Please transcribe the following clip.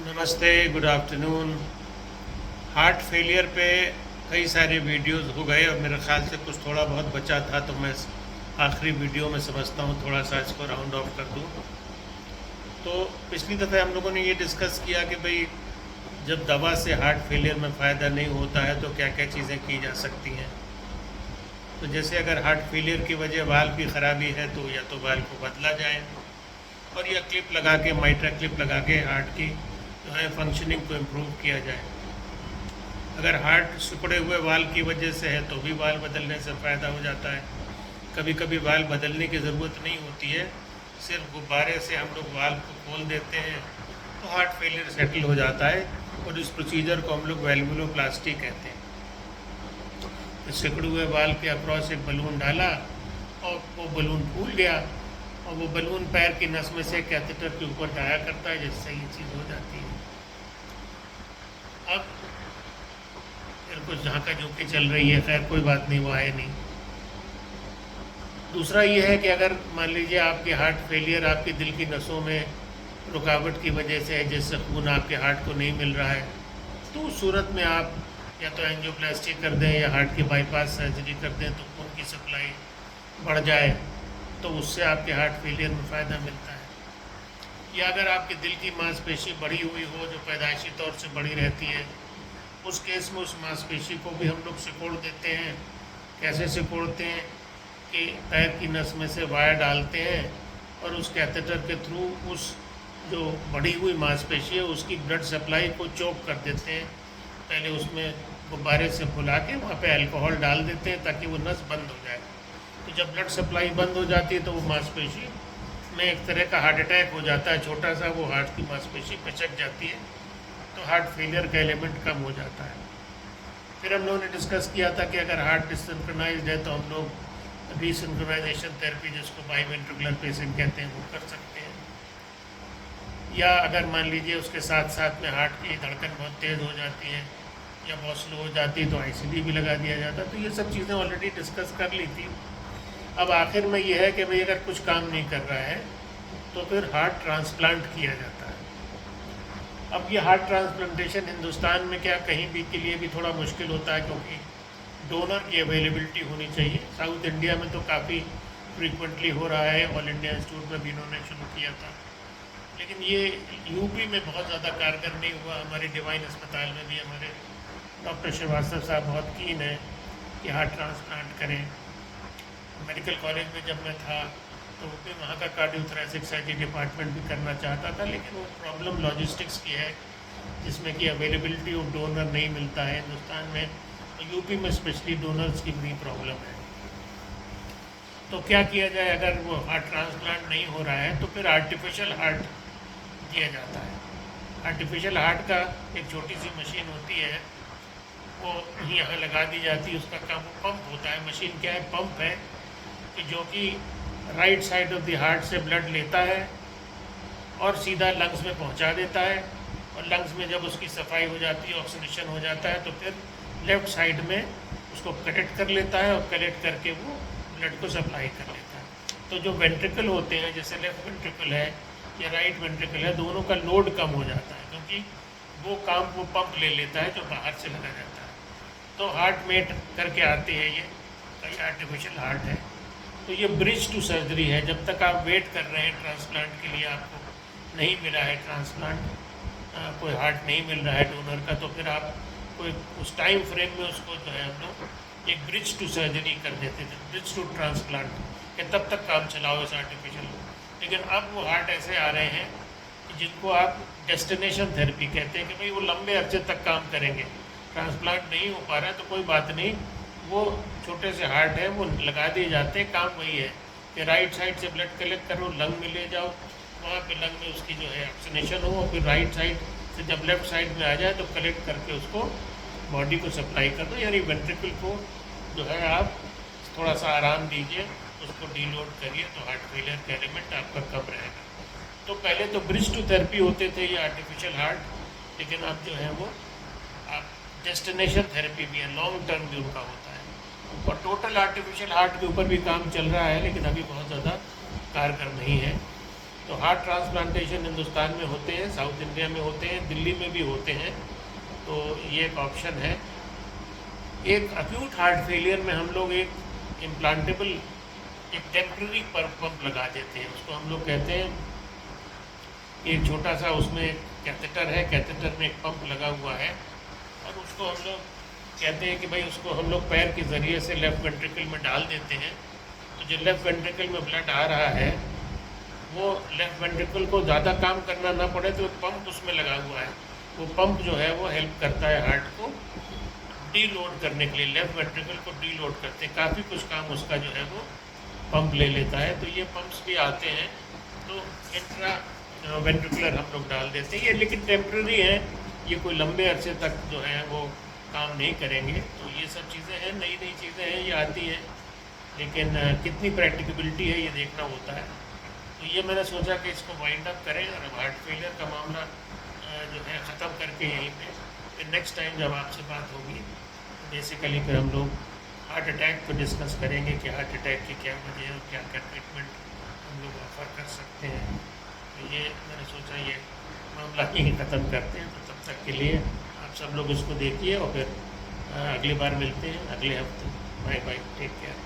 नमस्ते, good afternoon. Heart failure पे कई सारे वीडियोस हो गए और मेरे ख़्याल से कुछ थोड़ा बहुत बचा था, तो मैं आखिरी वीडियो में समझता हूँ थोड़ा सा इसको राउंड ऑफ कर दूँ। तो पिछली दफ़े हम लोगों ने ये डिस्कस किया कि भाई जब दवा से हार्ट फेलियर में फ़ायदा नहीं होता है तो क्या क्या चीज़ें की जा सकती हैं। तो जैसे अगर हार्ट फेलियर की वजह वाल्व की ख़राबी है तो या तो वाल्व को बदला जाए और या क्लिप लगा के माइट्रा क्लिप लगा के हार्ट की जो है फंक्शनिंग को इम्प्रूव किया जाए। अगर हार्ट सिकुड़े हुए वाल्व की वजह से है तो भी वाल्व बदलने से फ़ायदा हो जाता है। कभी कभी वाल्व बदलने की ज़रूरत नहीं होती है, सिर्फ गुब्बारे से हम लोग वाल्व को खोल देते हैं तो हार्ट फेलियर सेटल हो जाता है और इस प्रोसीजर को हम लोग वैल्वुलोप्लास्टी कहते हैं। तो सिकुड़े हुए वाल्व के अक्रॉस एक बलून डाला और वो बलून फूल गया और वो बलून पैर की नस में से कैथेटर के ऊपर जाया करता है, जिससे ये चीज़ हो जाती है। अब फिर कुछ झांका झोंकी चल रही है, खैर कोई बात नहीं, वो आए नहीं। दूसरा ये है कि अगर मान लीजिए आपके हार्ट फेलियर आपके दिल की नसों में रुकावट की वजह से है, जिससे खून आपके हार्ट को नहीं मिल रहा है, तो उस सूरत में आप या तो एंजियोप्लास्टी कर दें या हार्ट की बाईपास सर्जरी कर दें तो खून की सप्लाई बढ़ जाए, तो उससे आपके हार्ट फेलियर में फ़ायदा मिलता है। या अगर आपके दिल की मांसपेशी बढ़ी हुई हो जो पैदाइशी तौर से बढ़ी रहती है, उस केस में उस मांसपेशी को भी हम लोग सिकोड़ देते हैं। कैसे सिकोड़ते हैं कि पैर की नस में से वायर डालते हैं और उस कैथेटर के थ्रू उस जो बढ़ी हुई मांसपेशी है उसकी ब्लड सप्लाई को चोक कर देते हैं। पहले उसमें गुब्बारे से फुला के वहाँ पे अल्कोहल डाल देते हैं ताकि वो नस बंद हो जाए। तो जब ब्लड सप्लाई बंद हो जाती है तो वो मांसपेशी में एक तरह का हार्ट अटैक हो जाता है, छोटा सा, वो हार्ट की मांसपेशी पिचक जाती है, तो हार्ट फेलियर का एलिमेंट कम हो जाता है। फिर हम लोगों ने डिस्कस किया था कि अगर हार्ट डिससिंक्रोनाइज्ड है तो हम लोग रीसिंक्रोनाइजेशन थेरेपी, जिसको बाईवेंट्रिकुलर पेसिंग कहते हैं, वो कर सकते हैं। या अगर मान लीजिए उसके साथ साथ में हार्ट की धड़कन बहुत तेज़ हो जाती है या बहुत स्लो हो जाती है तो आईसीडी भी लगा दिया जाता है। तो ये सब चीज़ें ऑलरेडी डिस्कस कर ली थी। अब आखिर में ये है कि भाई अगर कुछ काम नहीं कर रहा है तो फिर हार्ट ट्रांसप्लांट किया जाता है। अब ये हार्ट ट्रांसप्लांटेशन हिंदुस्तान में क्या कहीं भी के लिए भी थोड़ा मुश्किल होता है, क्योंकि डोनर की अवेलेबिलिटी होनी चाहिए। साउथ इंडिया में तो काफ़ी फ्रीक्वेंटली हो रहा है, ऑल इंडिया इंस्टीट्यूट में भी इन्होंने शुरू किया था, लेकिन ये यूपी में बहुत ज़्यादा कारगर नहीं हुआ। हमारे डिवाइन अस्पताल में भी हमारे डॉक्टर श्रीवास्तव साहब बहुत कीन है कि हार्ट ट्रांसप्लांट करें। मेडिकल कॉलेज में जब मैं था तो भी वहाँ का कार्डियोथोरेसिक सर्जरी डिपार्टमेंट भी करना चाहता था, लेकिन वो प्रॉब्लम लॉजिस्टिक्स की है जिसमें कि अवेलेबिलिटी ऑफ डोनर नहीं मिलता है हिंदुस्तान में। तो यूपी में स्पेशली डोनर्स की बड़ी प्रॉब्लम है। तो क्या किया जाए, अगर वो हार्ट ट्रांसप्लांट नहीं हो रहा है तो फिर आर्टिफिशियल हार्ट दिया जाता है। आर्टिफिशियल हार्ट का एक छोटी सी मशीन होती है, वो यहाँ लगा दी जाती है। उसका काम पंप होता है। मशीन क्या है? पंप है कि जो कि right side of the heart से ब्लड लेता है और सीधा लंग्स में पहुँचा देता है, और लंग्स में जब उसकी सफाई हो जाती है, ऑक्सीडेशन हो जाता है, तो फिर लेफ़्ट साइड में उसको कलेक्ट कर लेता है और कलेक्ट करके वो ब्लड को सप्लाई कर लेता है। तो जो वेंट्रिकल होते हैं, जैसे लेफ़्ट वेंट्रिकल है या राइट वेंट्रिकल है, दोनों का लोड कम हो जाता है, क्योंकि वो काम वो पंप ले लेता है जो बाहर से लगा जाता है। तो हार्ट मेट करके आते हैं, ये कई आर्टिफिशियल हार्ट है। तो ये ब्रिज टू सर्जरी है। जब तक आप वेट कर रहे हैं ट्रांसप्लांट के लिए, आपको नहीं मिला है ट्रांसप्लांट, कोई हार्ट नहीं मिल रहा है डोनर का, तो फिर आप कोई उस टाइम फ्रेम में उसको जो है हम लोग एक ब्रिज टू सर्जरी कर देते थे, ब्रिज टू ट्रांसप्लांट, कि तब तक काम चलाओ इस आर्टिफिशियल। लेकिन अब वो हार्ट ऐसे आ रहे हैं कि जिनको आप डेस्टिनेशन थेरेपी कहते हैं, कि भाई वो लंबे अरसे तक काम करेंगे। ट्रांसप्लांट नहीं हो पा रहा है तो कोई बात नहीं, वो छोटे से हार्ट है, वो लगा दिए जाते हैं। काम वही है कि राइट साइड से ब्लड कलेक्ट करो, लंग में ले जाओ, वहाँ पे लंग में उसकी जो है ऑक्सीनेशन हो, और फिर राइट साइड से जब लेफ़्ट साइड में आ जाए तो कलेक्ट करके उसको बॉडी को सप्लाई कर दो। यानी वेंट्रिकल को जो है आप थोड़ा सा आराम दीजिए, उसको डीलोड करिए, तो हार्ट फेलियर का एलिमेंट आपका कम रहेगा। तो पहले तो ब्रिज टू थेरेपी होते थे ये आर्टिफिशियल हार्ट, लेकिन अब जो है वो आप डेस्टिनेशन थेरेपी भी है, लॉन्ग टर्म भी उनका होता है। और टोटल आर्टिफिशियल हार्ट के ऊपर भी काम चल रहा है, लेकिन अभी बहुत ज़्यादा कारगर नहीं है। तो हार्ट ट्रांसप्लांटेशन हिंदुस्तान में होते हैं, साउथ इंडिया में होते हैं, दिल्ली में भी होते हैं, तो ये एक ऑप्शन है। एक अक्यूट हार्ट फेलियर में हम लोग एक इम्प्लांटेबल, एक टेम्प्रेरी पंप लगा देते हैं, उसको हम लोग कहते हैं, एक छोटा सा उसमें कैथेटर है, कैथेटर में एक पंप लगा हुआ है, और उसको हम लोग कहते हैं कि भाई उसको हम लोग पैर के ज़रिए से लेफ़्ट वेंट्रिकल में डाल देते हैं। तो जो लेफ़्ट वेंट्रिकल में ब्लड आ रहा है, वो लेफ़्ट वेंट्रिकल को ज़्यादा काम करना ना पड़े, तो पंप उसमें लगा हुआ है, वो पंप जो है वो हेल्प करता है हार्ट को डीलोड करने के लिए, लेफ़्ट वेंट्रिकल को डीलोड करते हैं, काफ़ी कुछ काम उसका जो है वो पंप ले लेता है। तो ये पंप्स भी आते हैं, तो इंट्रा वेंट्रिकुलर हम लोग डाल देते हैं ये, लेकिन टेम्प्रेरी है, ये कोई लंबे अरसे तक जो है वो काम नहीं करेंगे। तो ये सब चीज़ें हैं, नई नई चीज़ें हैं, ये आती हैं, लेकिन कितनी प्रैक्टिकबिलिटी है ये देखना होता है। तो ये मैंने सोचा कि इसको वाइंड अप करें और हार्ट फेलियर का मामला जो है ख़त्म करके यहीं पे फिर नेक्स्ट टाइम जब आपसे बात होगी, तो बेसिकली फिर हम लोग हार्ट अटैक को डिस्कस करेंगे कि हार्ट अटैक की क्या वजह है और क्या क्या ट्रीटमेंट हम लोग ऑफ़र कर सकते हैं। तो ये मैंने सोचा ये मामला यहीं ख़त्म करते हैं। तो तब तक के लिए आप सब लोग इसको देखिए, और फिर अगली बार मिलते हैं अगले हफ्ते। Bye bye, take care.